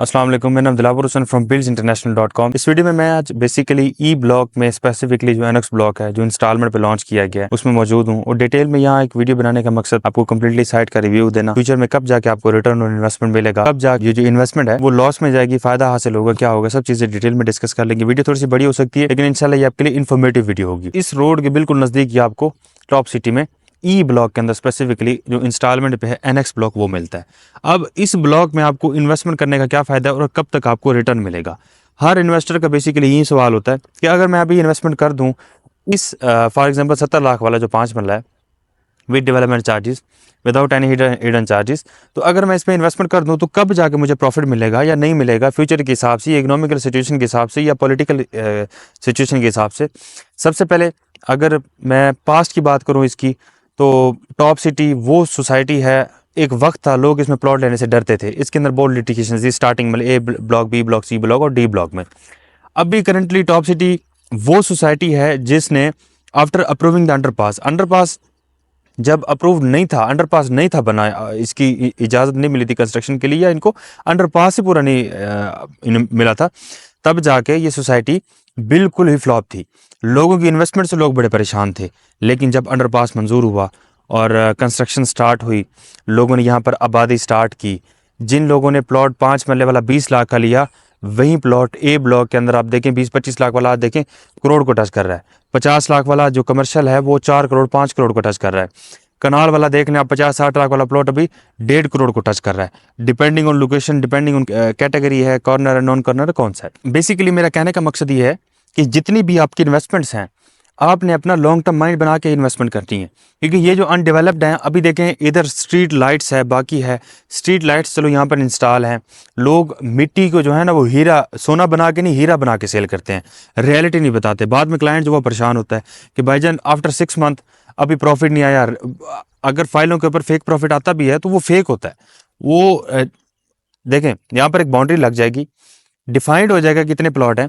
अस्सलाम वालेकुम, मेरा नाम दिलावर हुसैन फ्रॉम buildsinternational.com। इस वीडियो में मैं आज बेसिकली ई ब्लॉक में स्पेसिफिकली जो एनएक्स ब्लॉक है जो इंस्टॉलमेंट पे लॉन्च किया गया है उसमें मौजूद हूँ और डिटेल में यहाँ एक वीडियो बनाने का मकसद आपको कंप्लीटली साइट का रिव्यू देना, फ्यूचर में कब जाके आपको रिटर्न और इन्वेस्टमेंट मिलेगा, कब जाके ये जो इन्वेस्टमेंट है वो लॉस में जाएगी, फायदा हासिल होगा, क्या होगा, सब चीजें डिटेल में डिस्कस कर लेंगे। वीडियो थोड़ी सी बड़ी हो सकती है लेकिन इंशाल्लाह ये आपके लिए इन्फॉर्मेटिव वीडियो होगी। इस रोड के बिल्कुल नजदीक ये आपको टॉप सिटी में ई ब्लॉक के अंदर स्पेसिफिकली जो इंस्टॉलमेंट पे है एनएक्स ब्लॉक वो मिलता है। अब इस ब्लॉक में आपको इन्वेस्टमेंट करने का क्या फायदा है और कब तक आपको रिटर्न मिलेगा। हर इन्वेस्टर का बेसिकली यही सवाल होता है कि अगर मैं अभी इन्वेस्टमेंट कर दूं इस फॉर एग्जांपल 70 लाख वाला जो 5 मरला है with development charges without any hidden charges, तो अगर मैं इसमें इन्वेस्टमेंट कर दूं तो कब जाके मुझे प्रॉफिट मिलेगा या नहीं मिलेगा, फ्यूचर के हिसाब से, इकोनॉमिकल सिचुएशन के हिसाब से या पॉलिटिकल सिचुएशन के हिसाब से। सबसे पहले अगर मैं पास्ट की बात करूं इसकी, तो टॉप सिटी वो सोसाइटी है, एक वक्त था लोग इसमें प्लॉट लेने से डरते थे। इसके अंदर बहुत लिटिगेशन थी स्टार्टिंग में, A block, B block, C block और डी ब्लॉक में। अभी करंटली टॉप सिटी वो सोसाइटी है जिसने आफ्टर अप्रूविंग द अंडरपास जब अप्रूव नहीं था, अंडरपास नहीं था बना, इसकी इजाज़त नहीं मिली थी कंस्ट्रक्शन के लिए या इनको अंडरपास से पूरा नहीं मिला था, तब जाके ये सोसाइटी बिल्कुल ही फ्लॉप थी। लोगों की इन्वेस्टमेंट से लोग बड़े परेशान थे। लेकिन जब अंडरपास मंजूर हुआ और कंस्ट्रक्शन स्टार्ट हुई, लोगों ने यहाँ पर आबादी स्टार्ट की। जिन लोगों ने प्लॉट 5 मरले वाला 20 लाख का लिया, वही प्लॉट ए ब्लॉक के अंदर आप देखें 20-25 लाख वाला, आप देखें करोड़ को टच कर रहा है। 50 लाख वाला जो कमर्शियल है वो 4 करोड़ 5 करोड़ को टच कर रहा है। कनाल वाला देख लें आप, 50-60 लाख वाला प्लॉट अभी 1.5 करोड़ को टच कर रहा है। Depending on location, depending on category है, कॉर्नर है, नॉन कॉर्नर है, कौन सा है। बेसिकली मेरा कहने का मकसद ये है कि जितनी भी आपकी इन्वेस्टमेंट्स हैं आपने अपना लॉन्ग टर्म माइंड बना के इन्वेस्टमेंट करनी है, क्योंकि ये जो अनडेवलप्ड हैं, अभी देखें इधर स्ट्रीट लाइट्स है, बाकी है स्ट्रीट लाइट्स, चलो यहाँ पर इंस्टॉल हैं। लोग मिट्टी को जो है ना वो हीरा सोना बना के नहीं, हीरा बना के सेल करते हैं, रियलिटी नहीं बताते। बाद में क्लाइंट जो वो परेशान होता है कि भाईजान आफ्टर 6 मंथ अभी प्रॉफिट नहीं आया। अगर फाइलों के ऊपर फेक प्रॉफिट आता भी है तो वो फेक होता है। वो देखें यहाँ पर एक बाउंड्री लग जाएगी, डिफाइंड हो जाएगा कितने प्लॉट हैं,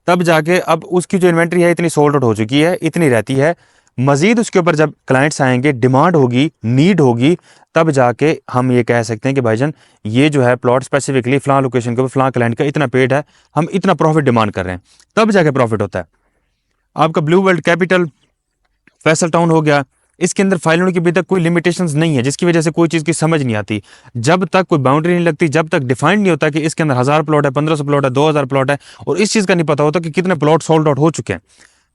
तब जाके अब उसकी जो इन्वेंट्री है इतनी सोल्ड आउट हो चुकी है, इतनी रहती है। मजीद उसके ऊपर जब क्लाइंट्स आएंगे, डिमांड होगी, नीड होगी, तब जाके हम ये कह सकते हैं कि भाईजान ये जो है प्लॉट स्पेसिफिकली फलां लोकेशन के ऊपर फलां क्लाइंट का इतना पेड है, हम इतना प्रॉफिट डिमांड कर रहे हैं, तब जाके प्रॉफिट होता है। आपका blue world capital, Faisal town हो गया, इसके अंदर फाइलों की अभी तक कोई लिमिटेशंस नहीं है, जिसकी वजह से कोई चीज़ की समझ नहीं आती। जब तक कोई बाउंड्री नहीं लगती, जब तक डिफाइंड नहीं होता कि इसके अंदर 1000 प्लॉट है, 1500 प्लॉट है, 2000 प्लॉट है, और इस चीज़ का नहीं पता होता कि कितने प्लॉट सोल्ड आउट हो चुके हैं,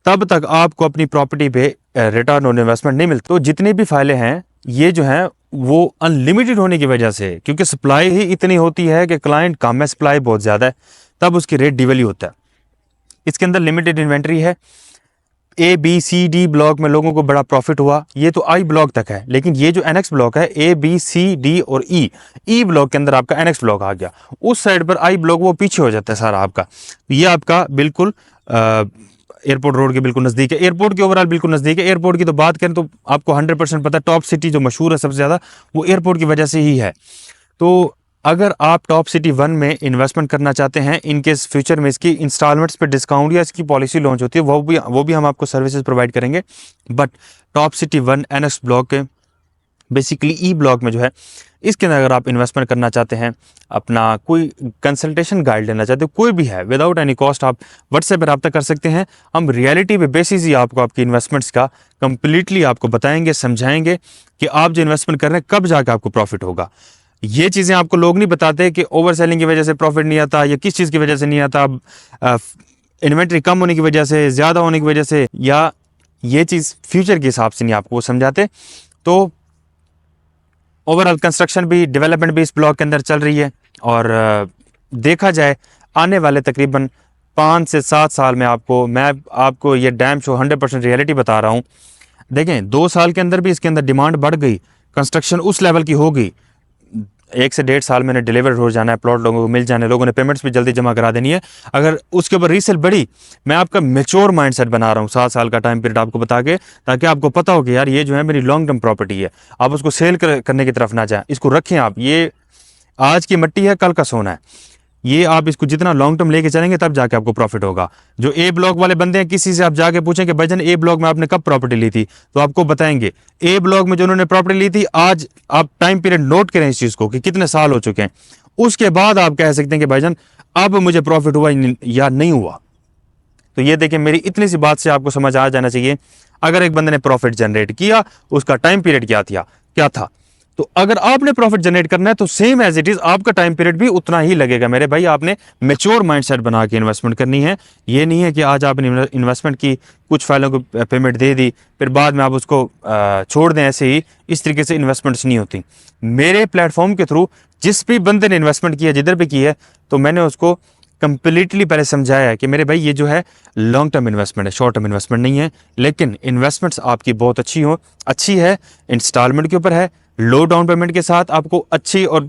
तब तक आपको अपनी प्रॉपर्टी पे रिटर्न ऑन इन्वेस्टमेंट नहीं मिलता। तो जितनी भी फाइलें हैं ये जो हैं वो अनलिमिटेड होने की वजह से, क्योंकि सप्लाई ही इतनी होती है कि क्लाइंट कम है, सप्लाई बहुत ज़्यादा है, तब उसकी रेट डिवैल्यू होता है। इसके अंदर लिमिटेड इन्वेंट्री है। A B C D block में लोगों को बड़ा प्रॉफिट हुआ, ये तो आई ब्लॉक तक है। लेकिन ये जो एनएक्स ब्लॉक है, ए बी सी डी और ई ब्लॉक के अंदर आपका एनएक्स ब्लॉक आ गया, उस साइड पर आई ब्लॉक वो पीछे हो जाता है सारा आपका। ये आपका बिल्कुल एयरपोर्ट रोड के बिल्कुल नज़दीक है, एयरपोर्ट के ओवरऑल बिल्कुल नज़दीक है। एयरपोर्ट की तो बात करें तो आपको 100% पता है, टॉप सिटी जो मशहूर है सबसे ज़्यादा वो एयरपोर्ट की वजह से ही है। तो अगर आप टॉप सिटी 1 में इन्वेस्टमेंट करना चाहते हैं, इनकेस फ्यूचर में इसकी इंस्टॉलमेंट्स पे डिस्काउंट या इसकी पॉलिसी लॉन्च होती है, वो भी हम आपको सर्विसेज प्रोवाइड करेंगे। But top city 1 NX block के बेसिकली ई ब्लॉक में जो है, इसके अंदर अगर आप इन्वेस्टमेंट करना चाहते हैं, अपना कोई कंसल्टेशन गाइड लेना चाहते हो, कोई भी है, विदाउट एनी कॉस्ट आप व्हाट्सएप पर रब्ता कर सकते हैं। हम रियलिटी पे बेसिस ही आपको आपकी इन्वेस्टमेंट्स का कंप्लीटली आपको बताएंगे, समझाएंगे कि आप जो इन्वेस्टमेंट कर रहे हैं कब जाकर आपको प्रॉफिट होगा। ये चीज़ें आपको लोग नहीं बताते कि ओवर सेलिंग की वजह से प्रॉफिट नहीं आता या किस चीज़ की वजह से नहीं आता, इन्वेंट्री कम होने की वजह से, ज़्यादा होने की वजह से, या ये चीज़ फ्यूचर के हिसाब से नहीं आपको वो समझाते। तो ओवरऑल कंस्ट्रक्शन भी, डेवलपमेंट भी इस ब्लॉक के अंदर चल रही है, और देखा जाए आने वाले तकरीबन 5 से 7 साल में मैं आपको ये डैम शो 100% रियलिटी बता रहा हूँ। देखें 2 साल के अंदर भी इसके अंदर डिमांड बढ़ गई, कंस्ट्रक्शन उस लेवल की हो गई, 1 से 1.5 साल मैंने डिलीवर हो जाना है, प्लॉट लोगों को मिल जाने, लोगों ने पेमेंट्स भी जल्दी जमा करा देनी है। अगर उसके ऊपर रीसेल बढ़ी, मैं आपका मेच्योर माइंडसेट बना रहा हूँ 7 साल का टाइम पीरियड आपको बता के, ताकि आपको पता हो कि यार ये जो है मेरी लॉन्ग टर्म प्रॉपर्टी है, आप उसको सेल करने की तरफ ना जाएं, इसको रखें आप। ये आज की मिट्टी है, कल का सोना है, ये आप इसको जितना लॉन्ग टर्म लेके चलेंगे तब जाके आपको प्रॉफिट होगा। जो ए ब्लॉक वाले बंदे हैं, किसी से आप जाके पूछें कि भाईजान ए ब्लॉक में आपने कब प्रॉपर्टी ली थी, तो आपको बताएंगे ए ब्लॉक में जो उन्होंने प्रॉपर्टी ली थी, आज आप टाइम पीरियड नोट करें इस चीज़ को कि कितने साल हो चुके हैं, उसके बाद आप कह सकते हैं कि भाईजान अब मुझे प्रॉफिट हुआ या नहीं हुआ। तो ये देखिए, मेरी इतनी सी बात से आपको समझ आ जाना चाहिए, अगर एक बंदे ने प्रॉफिट जनरेट किया, उसका टाइम पीरियड क्या था। तो अगर आपने प्रॉफिट जनरेट करना है तो सेम एज इट इज आपका टाइम पीरियड भी उतना ही लगेगा मेरे भाई। आपने मैच्योर माइंडसेट बना के इन्वेस्टमेंट करनी है। ये नहीं है कि आज आपने इन्वेस्टमेंट की, कुछ फाइलों को पेमेंट दे दी, फिर बाद में आप उसको छोड़ दें ऐसे ही। इस तरीके से इन्वेस्टमेंट्स नहीं होती। मेरे प्लेटफॉर्म के थ्रू जिस भी बंदे ने इन्वेस्टमेंट किया, जिधर भी की है, तो मैंने उसको कंप्लीटली पहले समझाया है कि मेरे भाई ये जो है लॉन्ग टर्म इन्वेस्टमेंट है, शॉर्ट टर्म इन्वेस्टमेंट नहीं है। लेकिन इन्वेस्टमेंट्स आपकी बहुत अच्छी है, इंस्टॉलमेंट के ऊपर है, लो डाउन पेमेंट के साथ आपको अच्छी और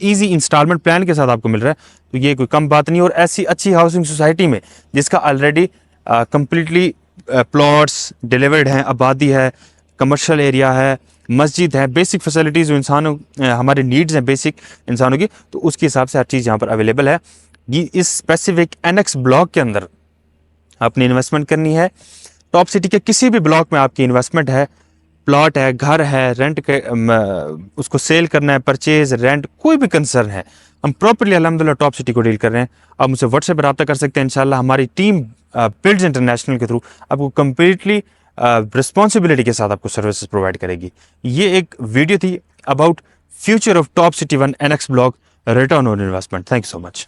इजी इंस्टॉलमेंट प्लान के साथ आपको मिल रहा है। तो ये कोई कम बात नहीं। और ऐसी अच्छी हाउसिंग सोसाइटी में जिसका ऑलरेडी कंप्लीटली प्लॉट्स डिलीवर्ड हैं, आबादी है, कमर्शियल एरिया है, मस्जिद है, बेसिक फैसिलिटीज़ जो इंसानों हमारे नीड्स हैं बेसिक इंसानों की, तो उसके हिसाब से हर चीज़ यहाँ पर अवेलेबल है। ये इस स्पेसिफिक एनएक्स ब्लॉक के अंदर आपने इन्वेस्टमेंट करनी है। टॉप सिटी के किसी भी ब्लॉक में आपकी इन्वेस्टमेंट है, प्लॉट है, घर है, रेंट के उसको सेल करना है, परचेज, रेंट, कोई भी कंसर्न है, हम प्रॉपर्ली अल्हम्दुलिल्लाह टॉप सिटी को डील कर रहे हैं। आप मुझसे व्हाट्सएप पर रब्ता कर सकते हैं। इंशाल्लाह हमारी टीम बिल्ड्स इंटरनेशनल के थ्रू आपको कंप्लीटली रिस्पॉन्सिबिलिटी के साथ आपको सर्विसेज प्रोवाइड करेगी। ये एक वीडियो थी about future of top city 1 NX block return on investment. Thank you so much.